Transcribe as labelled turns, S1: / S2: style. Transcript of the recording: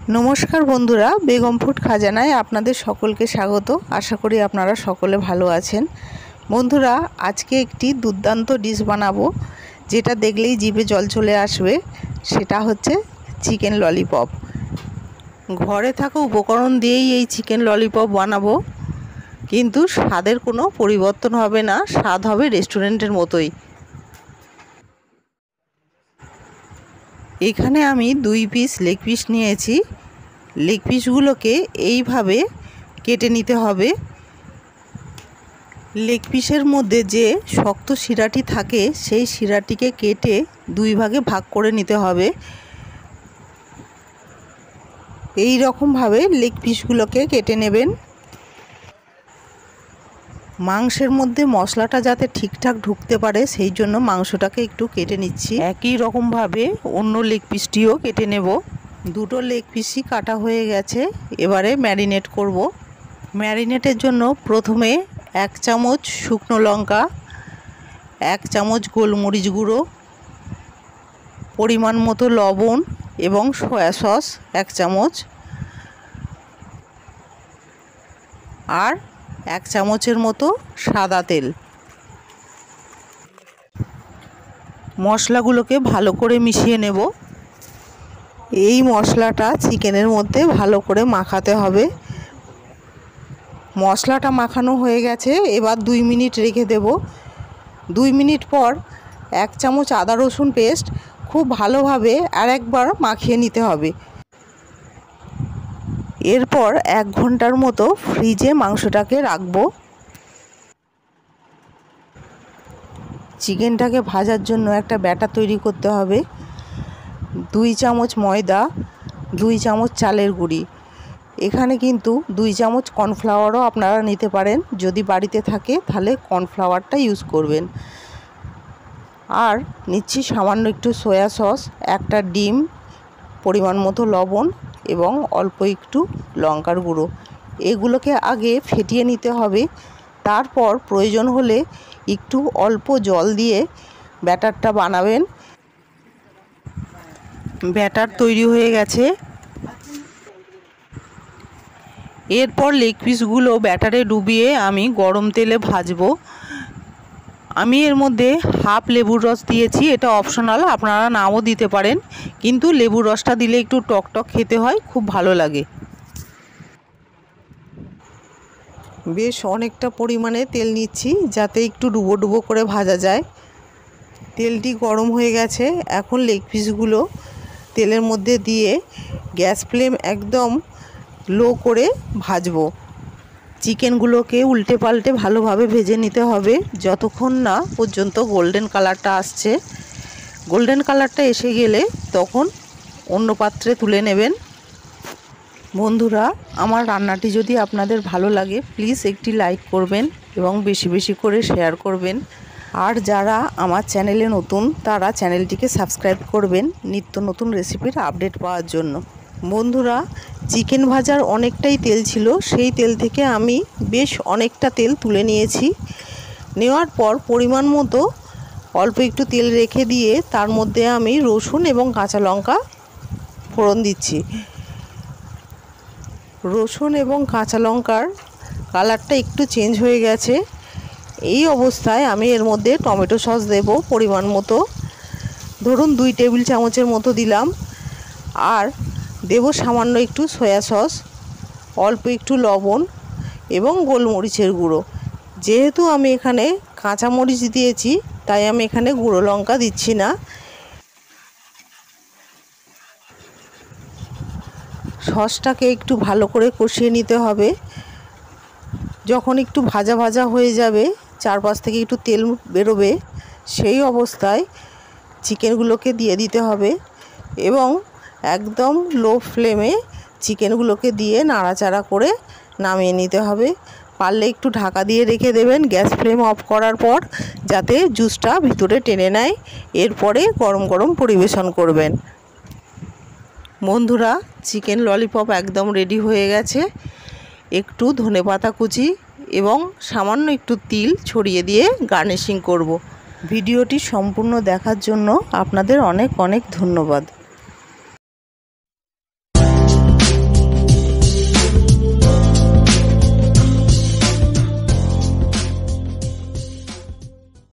S1: नमस्कार बंधुरा बेगम फूड खाजानाय आपनादेर सकलके स्वागत। आशा करी आपनारा सकले भालो आछेन। बंधुरा आज के एकटी दुर्दान्त डिश बानाबो जेटा देखलेई जिभे जल चले आसबे, सेटा होच्छे चिकेन ललिपप। घरे थाका उपकरण दिएई एई चिकेन ललिपप बानाबो, किन्तु स्वादेर कोनो परिवर्तन होबे ना, स्वाद होबे रेस्टुरेंटेर मतोई। एखाने आमी 2 पिस लेग पिस निয়েছি। लेग पिसগুলোকে এইভাবে কেটে নিতে হবে। लेग পিসের মধ্যে যে শক্ত শিরাটি থাকে সেই শিরাটিকে কেটে 2 ভাগে ভাগ করে নিতে হবে। এই রকম ভাবে लेग পিসগুলোকে কেটে নেবেন। মাংসের মধ্যে মশলাটা যাতে ঠিকঠাক ঢুকতে পারে সেই জন্য মাংসটাকে একটু কেটে নিচ্ছি। একই রকম ভাবে অন্য লেগ পিসটিও কেটে নেব। দুটো লেগ পিসই কাটা হয়ে গেছে। এবারে ম্যারিনেট করব। ম্যারিনেটের জন্য প্রথমে 1 চামচ শুকনো লঙ্কা, 1 চামচ গোলমরিচ গুঁড়ো, পরিমাণ মতো লবণ এবং সয়া সস 1 চামচ আর 1 চামচের মতো সাদা তেল। মশলাগুলোকে ভালো করে মিশিয়ে নেব। এই মশলাটা চিকেনের মধ্যে ভালো করে মাখাতে হবে। মশলাটা মাখানো হয়ে গেছে, এবার 2 মিনিট রেখে দেব। 2 মিনিট পর 1 চামচ আদা রসুন পেস্ট খুব ভালোভাবে আরেকবার মাখিয়ে নিতে হবে। এরপর 1 ঘন্টার মতো ফ্রিজে মাংসটাকে রাখবো। চিকেনটাকে ভাজার জন্য একটা ব্যাটার তৈরি করতে হবে। 2 চামচ ময়দা, 2 চামচ চালের গুঁড়ি। এখানে কিন্তু 2 চামচ কর্নফ্লাওয়ারও আপনারা নিতে পারেন, যদি বাড়িতে থাকে তাহলে কর্নফ্লাওয়ারটা ইউজ করবেন। আর নিচ্ছি সামান্য একটু সয়া সস, একটা ডিম, পরিমাণ মতো লবণ এবং অল্প একটু লঙ্কার গুঁড়ো। এগুলোকে আগে ফেটিয়ে নিতে হবে। তারপর প্রয়োজন হলে একটু অল্প জল দিয়ে ব্যাটারটা বানাবেন। ব্যাটার তৈরি হয়ে গেছে। এরপর লেগ পিসগুলো ব্যাটারে ডুবিয়ে আমি গরম তেলে ভাজবো। আমি এর মধ্যে হাফ লেবুর রস দিয়েছি, এটা অপশনাল, আপনারা নাও দিতে পারেন, কিন্তু লেবুর রসটা দিলে একটু টক টক খেতে হয়, খুব ভালো লাগে। বেশ অনেকটা পরিমাণে তেল নিচ্ছি যাতে একটু ডুবো ডুবো করে ভাজা যায়। তেলটি গরম হয়ে গেছে। এখন লেগ পিসগুলো তেলের মধ্যে দিয়ে গ্যাস ফ্লেম একদম লো করে ভাজবো। চিকেনগুলোকে উল্টে পাল্টে ভালোভাবে ভেজে নিতে হবে যতক্ষণ না পর্যন্ত গোল্ডেন কালারটা আসছে। গোল্ডেন কালারটা এসে গেলে তখন অন্য পাত্রে তুলে নেবেন। বন্ধুরা, আমার রান্নাটি যদি আপনাদের ভালো লাগে প্লিজ একটি লাইক করবেন এবং বেশি বেশি করে শেয়ার করবেন। আর যারা আমার চ্যানেলে নতুন তারা চ্যানেলটিকে সাবস্ক্রাইব করবেন নিত্য নতুন রেসিপির আপডেট পাওয়ার জন্য। বন্ধুরা, চিকেন ভাজার অনেকটাই তেল ছিল, সেই তেল থেকে আমি বেশ অনেকটা তেল তুলে নিয়েছি। নেওয়ার পর পরিমাণ মতো অল্প একটু তেল রেখে দিয়ে তার মধ্যে আমি রসুন এবং কাঁচা লঙ্কা ফোড়ন দিচ্ছি। রসুন এবং কাঁচা লঙ্কার কালারটা একটু চেঞ্জ হয়ে গেছে। এই অবস্থায় আমি এর মধ্যে টমেটো সস দেব পরিমাণ মতো, ধরুন 2 টেবিল চামচের মতো দিলাম। আর দেব সামান্য একটু সয়া সস, অল্প একটু লবণ এবং গোলমরিচের গুঁড়ো। যেহেতু আমি এখানে কাঁচা মরিচ দিয়েছি তাই আমি এখানে গুঁড়ো লঙ্কা দিচ্ছি না। সসটাকে একটু ভালো করে কষিয়ে নিতে হবে। যখন একটু ভাজা ভাজা হয়ে যাবে, চারপাশ থেকে একটু তেল বেরোবে, সেই অবস্থায় চিকেনগুলোকে দিয়ে দিতে হবে এবং একদম লো ফ্লেমে চিকেনগুলোকে দিয়ে নাড়াচাড়া করে নামিয়ে নিতে হবে। পারলে একটু ঢাকা দিয়ে রেখে দেবেন গ্যাস ফ্লেম অফ করার পর, যাতে জুসটা ভিতরে টেনে নেয়। এরপরে গরম গরম পরিবেশন করবেন। বন্ধুরা, চিকেন ললিপপ একদম রেডি হয়ে গেছে। একটু ধনেপাতা কুচি এবং সামান্য একটু তিল ছড়িয়ে দিয়ে গার্নিশিং করব। ভিডিওটি সম্পূর্ণ দেখার জন্য আপনাদের অনেক অনেক ধন্যবাদ।